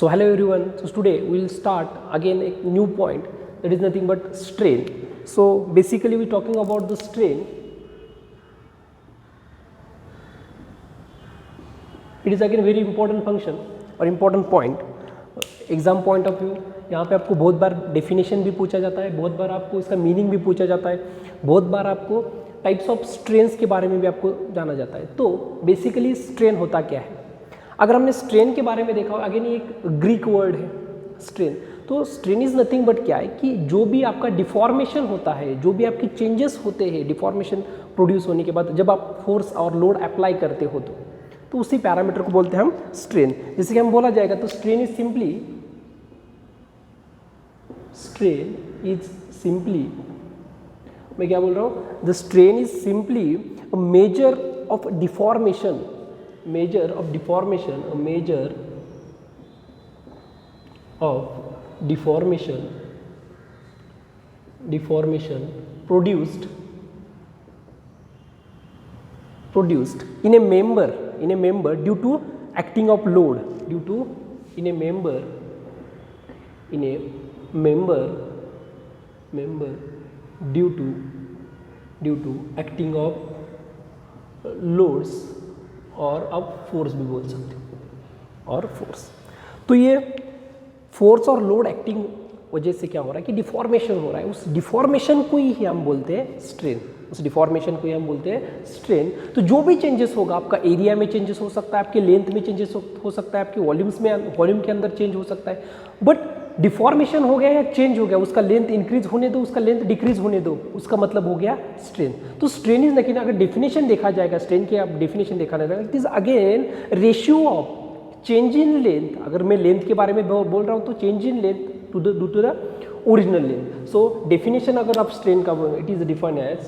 So hello everyone. So today we will start again a new point, that is nothing but strain. So basically we are talking about the strain. It is again very important function और important point. Exam point of view यहाँ पे आपको बहुत बार definition भी पूछा जाता है, बहुत बार आपको इसका मीनिंग भी पूछा जाता है, बहुत बार आपको टाइप्स ऑफ स्ट्रेन्स के बारे में भी आपको जाना जाता है. तो बेसिकली स्ट्रेन होता क्या है? अगर हमने स्ट्रेन के बारे में देखा हो, अगेन ये एक ग्रीक वर्ड है स्ट्रेन. तो स्ट्रेन इज नथिंग बट क्या है कि जो भी आपका डिफॉर्मेशन होता है, जो भी आपकी चेंजेस होते हैं डिफॉर्मेशन प्रोड्यूस होने के बाद, जब आप फोर्स और लोड अप्लाई करते हो तो उसी पैरामीटर को बोलते हैं हम स्ट्रेन. जैसे कि हम बोला जाएगा तो स्ट्रेन इज सिंपली मैं क्या बोल रहा हूँ, the strain is simply a measure of deformation produced in a member due to acting of load, due to acting of loads और अब फोर्स भी बोल सकते हो, और फोर्स. तो ये फोर्स और लोड एक्टिंग वजह से क्या हो रहा है कि डिफॉर्मेशन हो रहा है, उस डिफॉर्मेशन को ही हम बोलते हैं स्ट्रेन. तो जो भी चेंजेस होगा, आपका एरिया में चेंजेस हो सकता है, आपके लेंथ में चेंजेस हो सकता है, आपके वॉल्यूम के अंदर चेंज हो सकता है, बट डिफॉर्मेशन हो गया या चेंज हो गया, उसका लेंथ इंक्रीज होने दो, उसका लेंथ डिक्रीज होने दो, उसका मतलब हो गया स्ट्रेन. तो स्ट्रेन इज, लेकिन अगर डेफिनेशन देखा जाएगा, स्ट्रेन के आप डेफिनेशन देखा जाएगा, it is again ratio of change in length. अगर मैं लेंथ के बारे में बोल रहा हूँ तो change in length to the original length. So definition अगर आप स्ट्रेन का, इट इज डिफाइंड एज,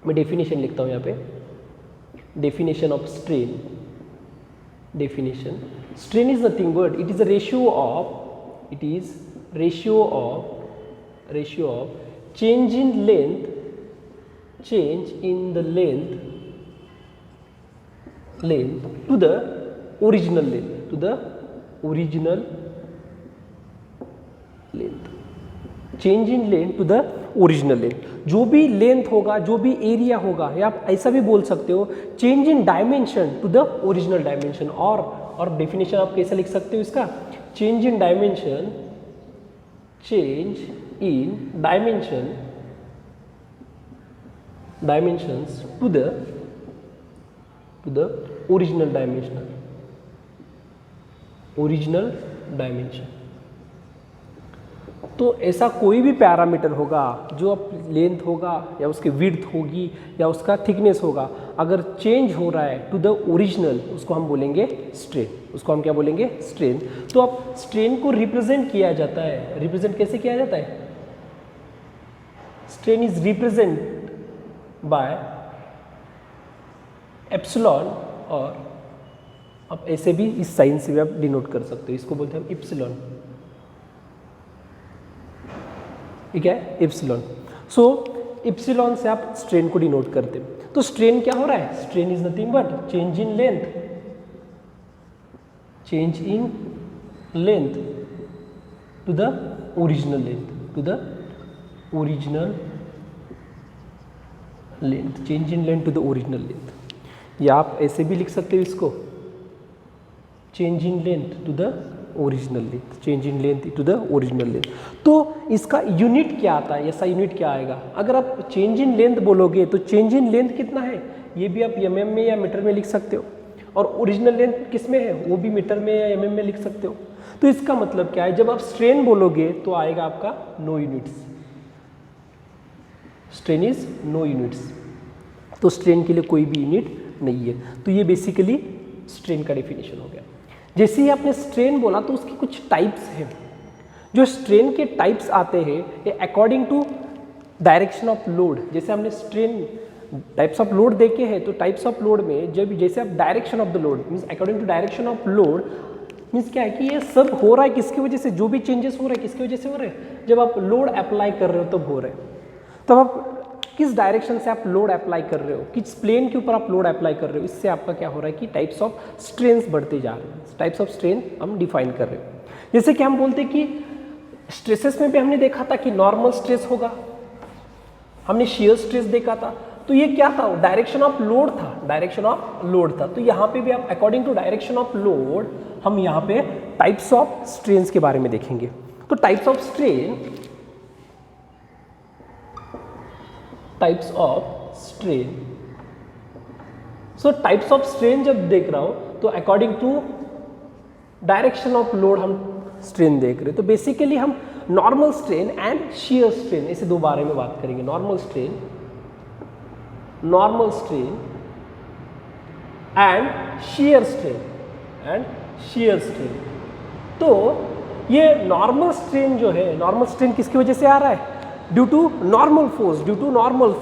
मैं डेफिनेशन लिखता हूँ यहाँ पे, definition of strain. Strain is nothing but it is a ratio of change in the length to the original length, change in length to the original length. जो भी length होगा, जो भी एरिया होगा, या आप ऐसा भी बोल सकते हो change in dimension to the original dimension. और डेफिनेशन आप कैसे लिख सकते हो इसका, change in dimension to the original dimension. तो ऐसा कोई भी पैरामीटर होगा जो आप लेंथ होगा या उसकी विड्थ होगी या उसका थिकनेस होगा, अगर चेंज हो रहा है टू द ओरिजिनल, उसको हम बोलेंगे स्ट्रेन. उसको हम क्या बोलेंगे, स्ट्रेन. तो अब स्ट्रेन को रिप्रेजेंट किया जाता है, रिप्रेजेंट कैसे किया जाता है, strain is represent by epsilon, और अब ऐसे भी इस साइन से भी आप डिनोट कर सकते हो, इसको बोलते हैं हम इप्सिलॉन. ठीक है, इप्सिलॉन. सो इप्सिलॉन से आप स्ट्रेन को डिनोट करते हैं. तो स्ट्रेन क्या हो रहा है, strain is nothing but change in length to the original length. या आप ऐसे भी लिख सकते हो इसको, change in length to the original length. तो इसका यूनिट क्या आता है, ऐसा यूनिट क्या आएगा, अगर आप चेंज इन लेंथ बोलोगे तो चेंज इन लेंथ कितना है, ये भी आप mm में या मीटर में लिख सकते हो, और ओरिजिनल लेंथ किस में है, वो भी मीटर में या mm में लिख सकते हो. तो इसका मतलब क्या है, जब आप स्ट्रेन बोलोगे तो आएगा आपका no units. Strain is no units. तो स्ट्रेन के लिए कोई भी यूनिट नहीं है. तो ये बेसिकली स्ट्रेन का डेफिनेशन हो गया. जैसे ही आपने स्ट्रेन बोला तो उसकी कुछ टाइप्स हैं. जो स्ट्रेन के टाइप्स आते हैं ये according to direction of load. जैसे हमने स्ट्रेन टाइप्स ऑफ लोड देखे हैं, तो टाइप्स ऑफ लोड में जब जैसे आप direction of the load means according to direction of load means क्या है कि ये सब हो रहा है किसकी वजह से, जो भी चेंजेस हो रहे हैं किसकी वजह से हो रहे हैं, जब आप लोड अप्लाई कर रहे हो तब हो रहे हैं. तब आप किस डायरेक्शन से आप लोड अप्लाई कर रहे हो, किस प्लेन के ऊपर आप लोड अप्लाई कर रहे हो, इससे आपका क्या हो रहा है कि टाइप्स ऑफ स्ट्रेन्स बढ़ते जा रहे हैं। टाइप्स ऑफ स्ट्रेन हम डिफाइन कर रहे हैं। जैसे कि हम बोलते हैं कि स्ट्रेसेस में भी हमने देखा था कि नॉर्मल स्ट्रेस होगा, हमने शियर स्ट्रेस देखा था, तो ये क्या था, डायरेक्शन ऑफ लोड था, डायरेक्शन ऑफ लोड था। तो यहाँ पे भी आप according to direction of load हम यहाँ पे टाइप्स ऑफ स्ट्रेन्स के बारे में देखेंगे। तो types of strain, types of strain, so types of strain जब देख रहा हूं तो according to direction of load हम स्ट्रेन देख रहे हैं। तो बेसिकली हम normal strain and shear strain, ऐसे दो बारे में बात करेंगे। Normal strain and shear strain, तो ये नॉर्मल स्ट्रेन जो है, नॉर्मल स्ट्रेन किसकी वजह से आ रहा है, due to normal force, due to normal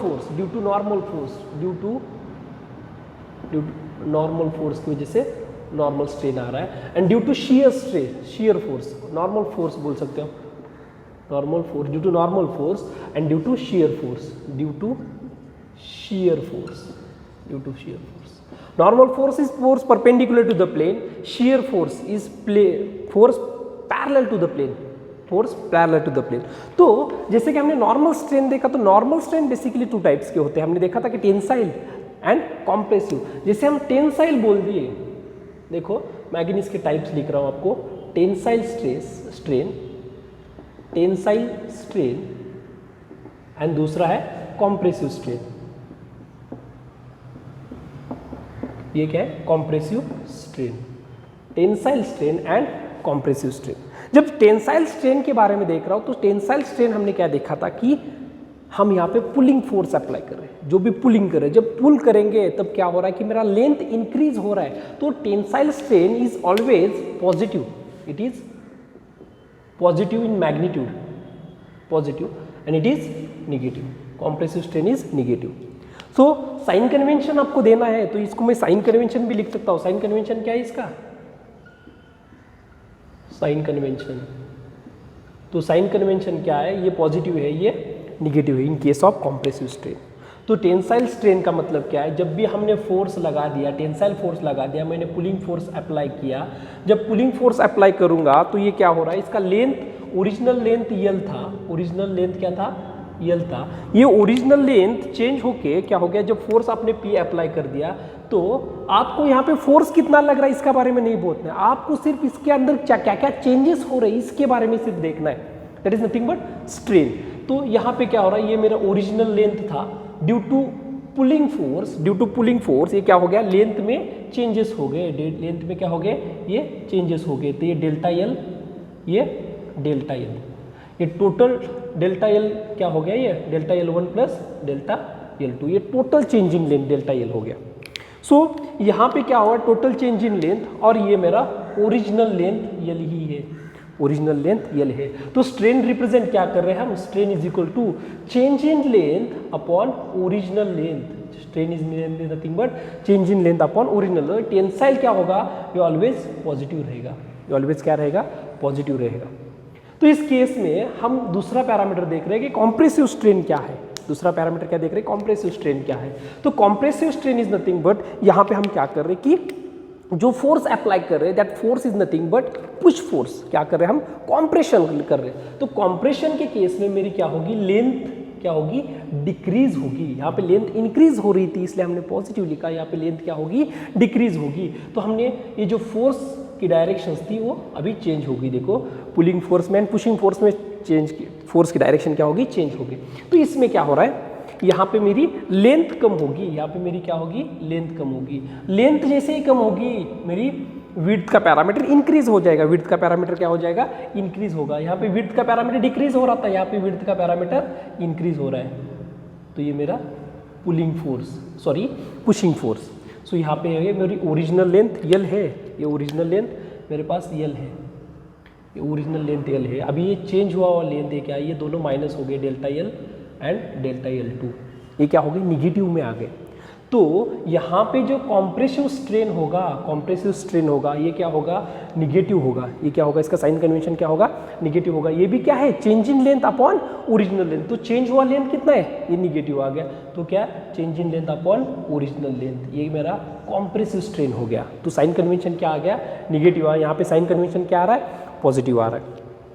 force की वजह से नॉर्मल स्ट्रेन आ रहा है। And due to shear strain, shear force, normal force बोल सकते हो, normal force, due to normal force and due to shear force, Normal force is force perpendicular to the plane, shear force is force parallel to the plane, तो जैसे कि हमने normal strain देखा, तो normal strain basically two types के होते हैं। हमने देखा था कि टेंसाइल एंड कॉम्प्रेसिव। जैसे हम टेंसाइल बोल दिए, देखो मैं अगेन इसके टाइप्स लिख रहा हूं आपको, टेंसाइल स्ट्रेन एंड दूसरा है कॉम्प्रेसिव स्ट्रेन। ये क्या है, compressive strain, tensile strain and compressive strain. जब टेंसाइल स्ट्रेन के बारे में देख रहा हूं तो टेंसाइल स्ट्रेन हमने क्या देखा था कि हम यहाँ पे पुलिंग फोर्स अप्लाई कर रहे हैं, जो भी पुलिंग कर रहे हैं, जब पुल करेंगे तब क्या हो रहा है कि मेरा लेंथ इंक्रीज हो रहा है। तो tensile strain is always positive, it is positive in magnitude, positive, and it is negative, compressive strain is negative. So sine convention आपको देना है, तो इसको मैं साइन कन्वेंशन भी लिख सकता हूं। साइन कन्वेंशन क्या है इसका, साइन कन्वेंशन, तो साइन कन्वेंशन क्या है, ये पॉजिटिव है, ये निगेटिव है in case of compressive strain. तो टेंसाइल स्ट्रेन का मतलब क्या है, जब भी हमने फोर्स लगा दिया, टेंसाइल फोर्स लगा दिया, मैंने पुलिंग फोर्स अप्लाई किया, जब पुलिंग फोर्स अप्लाई करूंगा तो ये क्या हो रहा है, इसका लेंथ, ओरिजिनल लेंथ यल था, ओरिजिनल लेंथ क्या था, यल था, ये ओरिजिनल लेंथ चेंज होके क्या हो गया, जब फोर्स आपने पी अप्लाई कर दिया तो आपको यहाँ पे फोर्स कितना लग रहा है इसका बारे में नहीं बोलना है, आपको सिर्फ इसके अंदर क्या क्या चेंजेस हो रहे हैं इसके बारे में सिर्फ देखना है, that is nothing but strain. तो यहाँ पे क्या हो रहा है, ये मेरा ओरिजिनल लेंथ था, ड्यू टू पुलिंग फोर्स ये क्या हो गया, लेंथ में चेंजेस हो गए, लेंथ में क्या हो गए, ये चेंजेस हो गए। तो ये डेल्टा यल, ये टोटल डेल्टा एल क्या हो गया, ये delta L 1 plus delta L 2, ये total change in length delta L हो गया। सो यहाँ पे क्या हुआ, टोटल चेंज इन लेंथ, और ये मेरा ओरिजिनल लेंथ यल ही है, ओरिजिनल लेंथ यल है। तो स्ट्रेन रिप्रेजेंट क्या कर रहे हैं हम, strain is equal to change in length upon original length, strain is nothing but change in length upon original. Tensile क्या होगा, ये ऑलवेज पॉजिटिव रहेगा, ये ऑलवेज क्या रहेगा, पॉजिटिव रहेगा। तो इस केस में हम दूसरा पैरामीटर देख रहे हैं कि कॉम्प्रेसिव स्ट्रेन क्या है, दूसरा पैरामीटर क्या देख रहे हैं, कॉम्प्रेसिव स्ट्रेन क्या है। तो compressive strain is nothing but, यहाँ पे हम क्या कर रहे हैं कि जो फोर्स अप्लाई कर रहे हैं that force is nothing but push force, क्या कर रहे हैं हम, कॉम्प्रेशन कर रहे हैं। तो कॉम्प्रेशन के केस में मेरी क्या होगी, लेंथ क्या होगी, डिक्रीज होगी। यहाँ पे लेंथ इंक्रीज हो रही थी इसलिए हमने पॉजिटिव लिखा, यहाँ पे लेंथ क्या होगी, डिक्रीज होगी। तो हमने ये जो फोर्स की डायरेक्शंस थी वो अभी चेंज होगी, देखो पुलिंग फोर्स में एंड पुशिंग फोर्स में चेंज की, फोर्स की डायरेक्शन क्या होगी, चेंज होगी। तो इसमें क्या हो रहा है, यहाँ पे मेरी लेंथ कम होगी, यहाँ पे मेरी क्या होगी, लेंथ कम होगी। लेंथ जैसे ही कम होगी मेरी विड्थ का पैरामीटर इंक्रीज हो जाएगा, विड्थ का पैरामीटर क्या हो जाएगा, इंक्रीज होगा। यहाँ पे विड्थ का पैरामीटर डिक्रीज हो रहा था, यहाँ पे विड्थ का पैरामीटर इंक्रीज हो रहा है। तो ये मेरा pulling force, sorry pushing force. So यहाँ पे है मेरी ओरिजिनल लेंथ यल है, ये ओरिजिनल लेंथ मेरे पास यल है, ये ओरिजिनल लेंथ यल है। अभी ये चेंज हुआ हुआ लेंथ है क्या, ये दोनों माइनस हो गए, डेल्टा यल एंड डेल्टा यल 2, ये क्या हो गए, निगेटिव में आ गए। तो यहाँ पे जो कॉम्प्रेसिव स्ट्रेन होगा ये क्या होगा, निगेटिव होगा। ये क्या होगा, इसका साइन कन्वेंशन क्या होगा, निगेटिव होगा। ये भी क्या है, change in length upon original length. तो चेंज हुआ लेंथ कितना है, ये निगेटिव आ गया। तो क्या, change in length upon original length, ये मेरा कॉम्प्रेसिव स्ट्रेन हो गया। तो साइन कन्वेंशन क्या आ गया, निगेटिव आ। यहाँ पे साइन कन्वेंशन क्या आ रहा है, पॉजिटिव आ रहा है।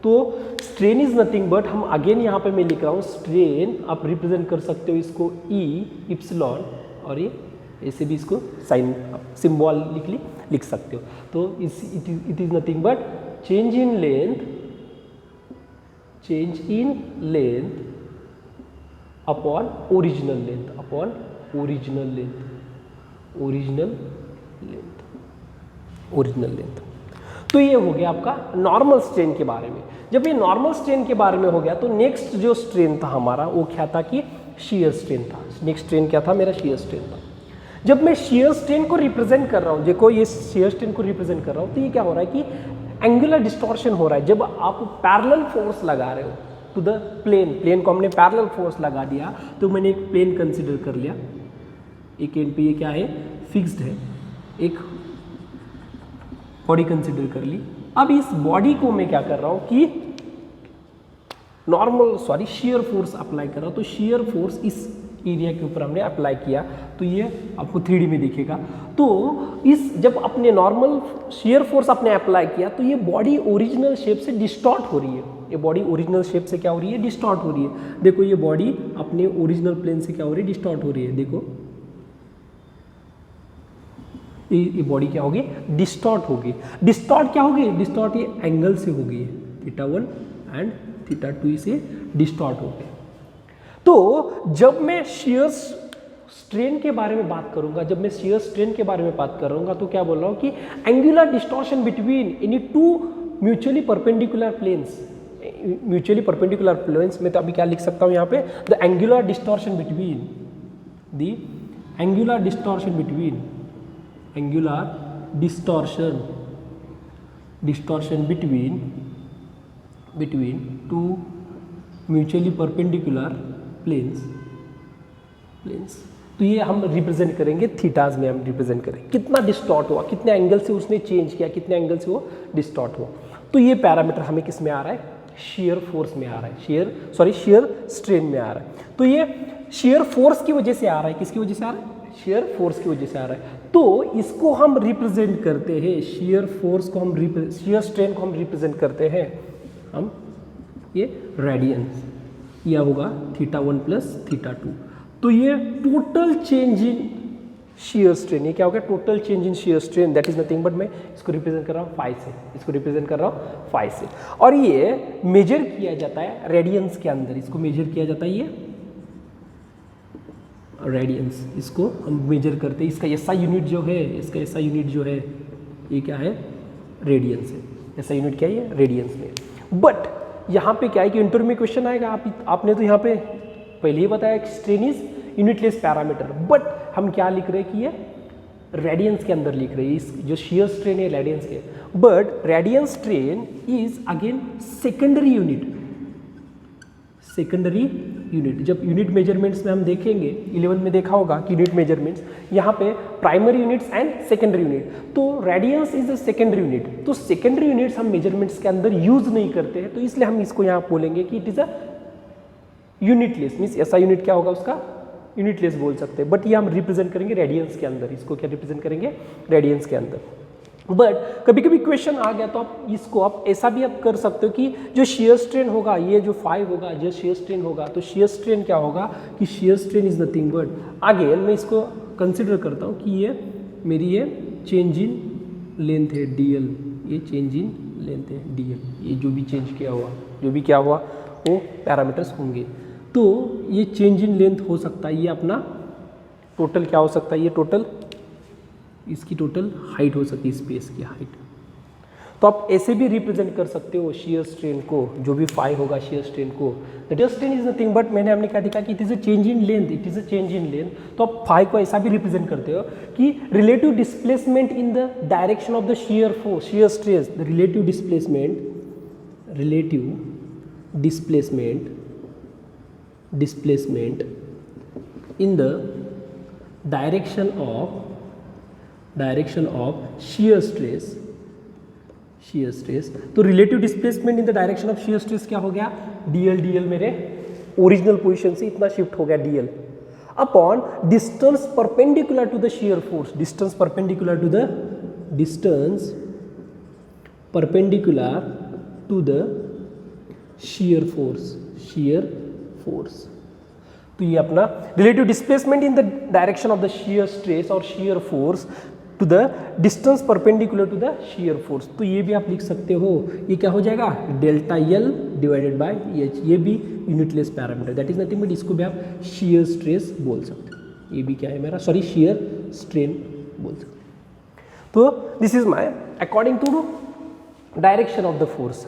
तो स्ट्रेन इज नथिंग बट, हम अगेन यहाँ पे मैं लिख रहा हूँ स्ट्रेन, आप रिप्रेजेंट कर सकते हो इसको ई इप्सिलॉन, और ये ऐसे भी इसको साइन सिम्बॉलिकली लिख सकते हो। तो it is nothing but change in length upon original length. तो ये हो गया आपका नॉर्मल स्ट्रेन के बारे में। जब ये नॉर्मल स्ट्रेन के बारे में हो गया तो नेक्स्ट जो स्ट्रेन था हमारा वो क्या था कि शियर स्ट्रेन था। नेक्स्ट स्ट्रेन क्या था, मेरा शियर स्ट्रेन था। जब मैं शियर स्ट्रेन को रिप्रेजेंट कर रहा हूँ, देखो ये शियर स्ट्रेन को रिप्रेजेंट कर रहा हूँ, तो ये क्या हो रहा है कि एंगुलर डिस्टॉर्शन हो रहा है। जब आप पैरेलल फोर्स लगा रहे हो टू द प्लेन को हमने पैरेलल फोर्स लगा दिया, तो मैंने एक प्लेन कंसिडर कर लिया, एक एंड पे ये क्या है, फिक्स्ड है, एक बॉडी कंसिडर कर ली। अब इस बॉडी को मैं क्या कर रहा हूँ कि शियर फोर्स अप्लाई कर रहा हूँ। तो शियर फोर्स इस एरिया के ऊपर हमने अप्लाई किया, तो ये आपको 3D में दिखेगा। तो जब अपने नॉर्मल शियर फोर्स आपने अप्लाई किया, तो ये बॉडी ओरिजिनल शेप से डिस्टॉर्ट हो रही है। ये बॉडी ओरिजिनल शेप से क्या हो रही है, डिस्टॉर्ट हो रही है। देखो ये बॉडी अपने ओरिजिनल प्लेन से क्या हो रही है, डिस्टॉर्ट हो रही है। देखो ये बॉडी क्या होगी, डिस्टॉर्ट होगी। डिस्टॉर्ट क्या होगी, डिस्टॉर्ट ये एंगल से होगी, θ1 एंड θ2 से डिस्टॉर्ट हो गए। तो जब मैं शियर स्ट्रेन के बारे में बात करूंगा, तो क्या बोल रहा हूं कि angular distortion between any two mutually perpendicular planes में, तो अभी क्या लिख सकता हूं यहाँ पे, the angular distortion between two mutually perpendicular planes. तो ये हम रिप्रेजेंट करेंगे थीटाज में, हम रिप्रेजेंट करेंगे कितना डिस्टॉर्ट हुआ, कितने एंगल से उसने चेंज किया, कितने एंगल से वो डिस्टॉर्ट हुआ। तो ये पैरामीटर हमें किस में आ रहा है, शियर फोर्स में आ रहा है, शियर स्ट्रेन में आ रहा है। तो ये शियर फोर्स की वजह से आ रहा है, किसकी वजह से आ रहा है, शियर फोर्स की वजह से आ रहा है। तो इसको हम रिप्रेजेंट करते हैं, शियर स्ट्रेन को हम रिप्रेजेंट करते हैं हम ये रेडियंस, यह होगा θ1 प्लस θ2। तो ये total change in shear strain, ये क्या होगा, total change in shear strain, that is nothing but मैं इसको रिप्रेजेंट कर रहा हूँ फाई से, और ये मेजर किया जाता है रेडियंस के अंदर। इसको मेजर किया जाता है, ये रेडियंस, इसको हम मेजर करते हैं। इसका एसआई यूनिट जो है, ये क्या है, रेडियंस है। एसआई यूनिट क्या है, रेडियंस में। बट यहाँ पे क्या है कि इंटरव्यू में क्वेश्चन आएगा, आपने तो यहाँ पे पहले ही बताया कि strain is unitless parameter, but हम क्या लिख रहे हैं कि ये रेडियंस के अंदर लिख रहे हैं। इस जो शियर स्ट्रेन है रेडियंस के, but radians strain is again secondary unit. जब यूनिट मेजरमेंट्स में हम देखेंगे, 11 में देखा होगा कि यूनिट मेजरमेंट्स, यहाँ पे primary units and secondary unit, तो radians is a secondary unit. तो सेकेंडरी यूनिट्स हम मेजरमेंट्स के अंदर यूज नहीं करते हैं, तो इसलिए हम इसको यहाँ बोलेंगे कि it is a unitless, means ऐसा यूनिट क्या होगा उसका, यूनिटलेस बोल सकते हैं। बट ये हम रिप्रेजेंट करेंगे रेडियंस के अंदर, इसको क्या रिप्रेजेंट करेंगे, रेडियंस के अंदर। बट कभी कभी क्वेश्चन आ गया तो आप ऐसा भी आप कर सकते हो कि जो शियर स्ट्रेन होगा, ये जो 5 होगा, जो शियर स्ट्रेन होगा, तो शियर स्ट्रेन क्या होगा कि shear strain is nothing but, again मैं इसको कंसिडर करता हूँ कि ये मेरी ये चेंज इन लेंथ है dl, ये चेंज इन लेंथ है dl, ये जो भी चेंज किया हुआ, जो भी क्या हुआ वो पैरामीटर्स होंगे। तो ये चेंज इन लेंथ हो सकता है, ये अपना टोटल क्या हो सकता है, ये टोटल इसकी टोटल हाइट हो सकती है, स्पेस की हाइट। तो आप ऐसे भी रिप्रेजेंट कर सकते हो शियर स्ट्रेन को, जो भी फाई होगा शियर स्ट्रेन को। The shear strain is nothing but, हमने क्या देखा कि it is a change in length, तो आप फाई को ऐसा भी रिप्रेजेंट करते हो कि relative displacement in the direction of the shear force, shear stress, the relative displacement in the direction of shear stress, तो relative displacement in the direction of shear stress क्या हो गया, dl मेरे ओरिजिनल पोजीशन से इतना shift हो गया dl upon distance perpendicular to the shear force, distance perpendicular to the shear force, तो ये अपना relative displacement in the direction of the shear stress और shear force to the distance perpendicular to the shear force, तो ये भी आप लिख सकते हो, ये क्या हो जाएगा delta L divided by H, ये भी unitless parameter, that is nothing but इसको भी आप shear stress बोल सकते हो, ये भी क्या है मेरा shear strain बोल सकते हो। तो this is my according to direction of the force,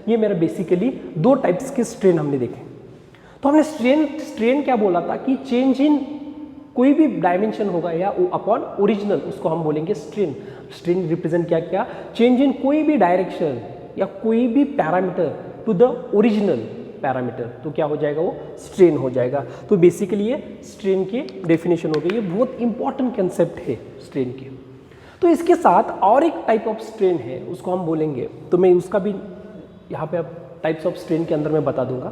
ये मेरा बेसिकली दो टाइप्स के स्ट्रेन हमने देखे। तो हमने स्ट्रेन क्या बोला था कि चेंज इन कोई भी डायमेंशन होगा या अपॉन ओरिजिनल, उसको हम बोलेंगे स्ट्रेन रिप्रेजेंट क्या चेंज इन कोई भी डायरेक्शन या कोई भी parameter to the original parameter, तो क्या हो जाएगा, वो स्ट्रेन हो जाएगा। तो बेसिकली ये स्ट्रेन की डेफिनेशन हो गई, ये बहुत इंपॉर्टेंट कंसेप्ट है स्ट्रेन के। तो इसके साथ और एक टाइप ऑफ स्ट्रेन है, उसको हम बोलेंगे, तो मैं उसका भी यहाँ पे अब टाइप्स ऑफ स्ट्रेन के अंदर मैं बता दूंगा।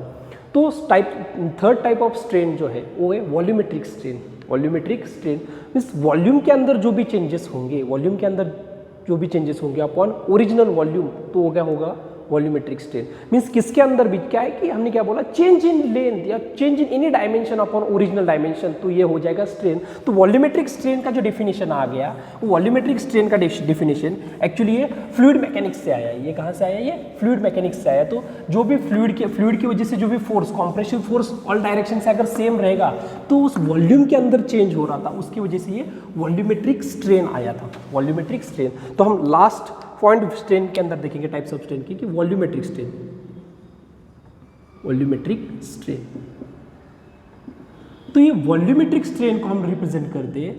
तो थर्ड टाइप ऑफ स्ट्रेन जो है वो है वॉल्यूमेट्रिक स्ट्रेन मीन्स वॉल्यूम के अंदर जो भी चेंजेस होंगे अपॉन ओरिजिनल वॉल्यूम, तो वो क्या होगा वॉल्यूमेट्रिक स्ट्रेन। मीन्स किसके अंदर भी क्या है कि हमने क्या बोला, चेंज इन लेंथ या change in any dimension upon original dimension, तो ये हो जाएगा स्ट्रेन। तो वॉल्यूमेट्रिक स्ट्रेन का जो डेफिनेशन आ गया, वो वॉल्यूमेट्रिक स्ट्रेन का डेफिनेशन एक्चुअली ये फ्लूइड मैकेनिक्स से आया है। ये कहाँ से आया, ये फ्लूइड मैकेनिक्स से आया। तो जो भी फ्लूइड की वजह से जो भी force, compressive force all direction से अगर सेम रहेगा, तो उस वॉल्यूम के अंदर चेंज हो रहा था, उसकी वजह से ये वॉल्यूमेट्रिक स्ट्रेन आया था, वॉल्यूमेट्रिक स्ट्रेन। तो हम लास्ट पॉइंट स्ट्रेन के अंदर देखेंगे टाइप्स ऑफ स्ट्रेन की, कि वॉल्यूमेट्रिक स्ट्रेन। तो ये वॉल्यूमेट्रिक स्ट्रेन को हम रिप्रेजेंट करते हैं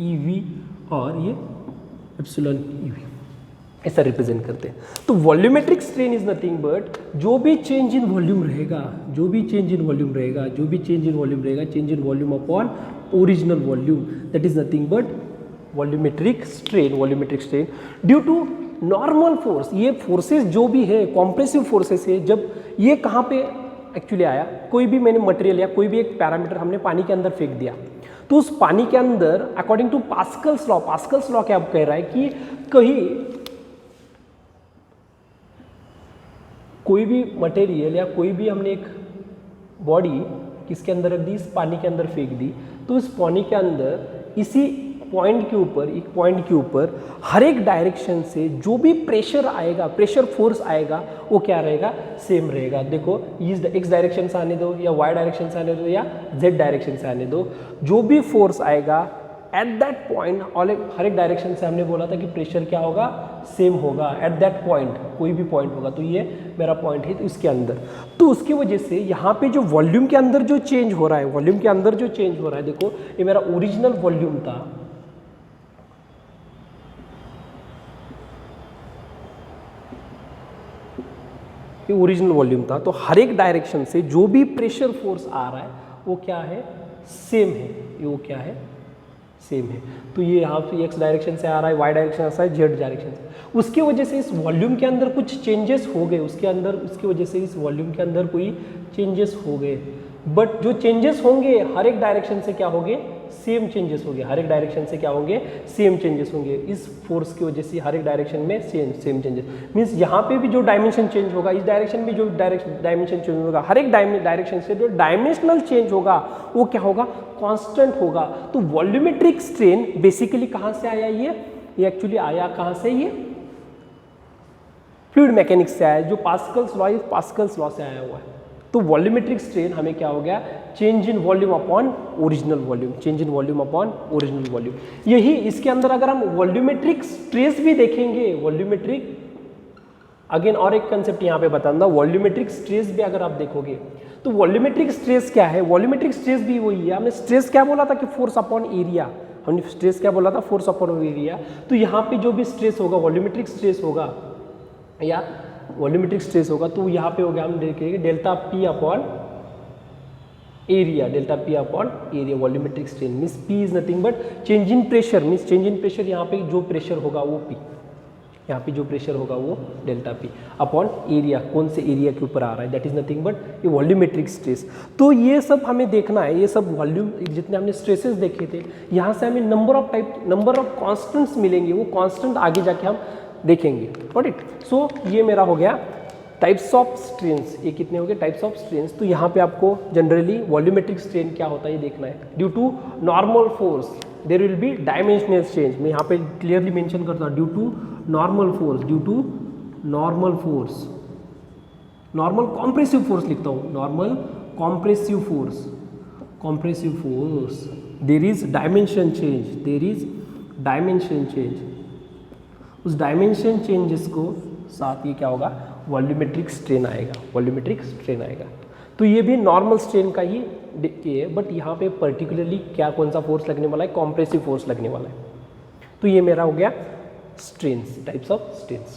ईवी और ये एप्सिलॉन ईवी, ऐसा रिप्रेजेंट करते हैं। तो volumetric strain is nothing but जो भी चेंज इन वॉल्यूम रहेगा, change in volume upon original volume, that is nothing but volumetric strain due to normal force. ये फोर्सेस जो भी है, कॉम्प्रेसिव फोर्सेस है, जब ये कहाँ पे एक्चुअली आया, कोई भी मैंने मटेरियल या कोई भी एक पैरामीटर हमने पानी के अंदर फेंक दिया, तो उस पानी के अंदर अकॉर्डिंग टू पास्कल्स लॉ क्या कह रहा है कि कहीं कोई भी मटेरियल या कोई भी हमने एक बॉडी किसके अंदर रख दी, इस पानी के अंदर फेंक दी, तो इस पानी के अंदर इसी पॉइंट के ऊपर हर एक डायरेक्शन से जो भी प्रेशर आएगा, प्रेशर फोर्स आएगा, वो क्या रहेगा, सेम रहेगा। देखो इस एक्स डायरेक्शन से आने दो या वाई डायरेक्शन से आने दो या जेड डायरेक्शन से आने दो, जो भी फोर्स आएगा एट दैट पॉइंट, और हर एक डायरेक्शन से हमने बोला था कि प्रेशर क्या होगा, सेम होगा एट दैट पॉइंट, कोई भी पॉइंट होगा। तो ये मेरा पॉइंट है, तो इसके अंदर, तो उसकी वजह से यहाँ पे जो वॉल्यूम के अंदर जो चेंज हो रहा है, देखो ये मेरा ओरिजिनल वॉल्यूम था, ये ओरिजिनल वॉल्यूम था, तो हर एक डायरेक्शन से जो भी प्रेशर फोर्स आ रहा है वो क्या है, सेम है, वो क्या है, सेम है। तो ये यहाँ पे एक्स डायरेक्शन से आ रहा है, वाई डायरेक्शन से, जेड डायरेक्शन से, उसकी वजह से इस वॉल्यूम के अंदर कुछ चेंजेस हो गए, उसकी वजह से इस वॉल्यूम के अंदर कोई चेंजेस हो गए, बट जो चेंजेस होंगे हर एक डायरेक्शन से क्या होंगे, सेम चेंजेस होंगे, हर एक डायरेक्शन से क्या होंगे, सेम चेंजेस होंगे। इस फोर्स की वजह से हर एक डायरेक्शन में सेम चेंजेस, मीन्स यहाँ पे भी जो डायमेंशन चेंज होगा, इस डायरेक्शन में जो डायमेंशन चेंज होगा, हर एक डायरेक्शन से जो डायमेंशनल चेंज होगा वो क्या होगा, कांस्टेंट होगा। तो वॉल्यूमेट्रिक स्ट्रेन बेसिकली कहाँ से आया, ये एक्चुअली आया कहाँ से, ये फ्लूइड मैकेनिक्स से आया, जो पास्कल्स लॉ से आया हुआ है। तो वॉल्यूमेट्रिक स्ट्रेन हमें क्या हो गया, change in volume upon original volume, यही इसके अंदर अगर हम वॉल्यूमेट्रिक स्ट्रेस भी देखेंगे, अगेन और एक कंसेप्ट यहाँ पे बताऊंगा, वॉल्यूमेट्रिक स्ट्रेस भी अगर आप देखोगे तो वॉल्यूमेट्रिक स्ट्रेस क्या है, वॉल्यूमेट्रिक स्ट्रेस भी वही है। हमने स्ट्रेस क्या बोला था कि फोर्स अपॉन एरिया, तो यहाँ पे जो भी स्ट्रेस होगा, वॉल्यूमेट्रिक स्ट्रेस होगा, तो यहाँ पे हो गया, हम देखेंगे delta P upon area, delta P upon area, volumetric strain means P is nothing but change in pressure, means change in pressure, यहाँ पे जो प्रेशर होगा वो पी, यहाँ पे जो प्रेशर होगा वो डेल्टा पी अपॉन एरिया, कौन से एरिया के ऊपर आ रहा है, दैट इज नथिंग बट ये वॉल्यूमेट्रिक स्ट्रेस। तो ये सब हमें देखना है, ये सब वॉल्यूम जितने हमने स्ट्रेसेस देखे थे, यहाँ से हमें नंबर ऑफ कॉन्स्टेंट्स मिलेंगे, वो कॉन्स्टेंट आगे जाके हम देखेंगे। Got it. सो ये मेरा हो गया टाइप्स ऑफ स्ट्रेन्स, ये कितने हो गए टाइप्स ऑफ स्ट्रेन्स। तो यहाँ पे आपको जनरली वॉल्यूमेट्रिक स्ट्रेन क्या होता है ये देखना है। Due to normal force there will be dimensional change, मैं यहाँ पे क्लियरली मेंशन करता हूँ, due to normal force, due to normal force, normal compressive force लिखता हूँ, normal compressive force, compressive force there is dimension change, there is dimension change, उस dimension changes को साथ ये क्या होगा वॉल्यूमेट्रिक स्ट्रेन आएगा, वॉल्यूमेट्रिक स्ट्रेन आएगा। तो ये भी नॉर्मल स्ट्रेन का ही ये है, बट यहाँ पे पर्टिकुलरली क्या कौन सा फोर्स लगने वाला है, कॉम्प्रेसिव फोर्स लगने वाला है। तो ये मेरा हो गया स्ट्रेन्स, टाइप्स ऑफ स्ट्रेन्स।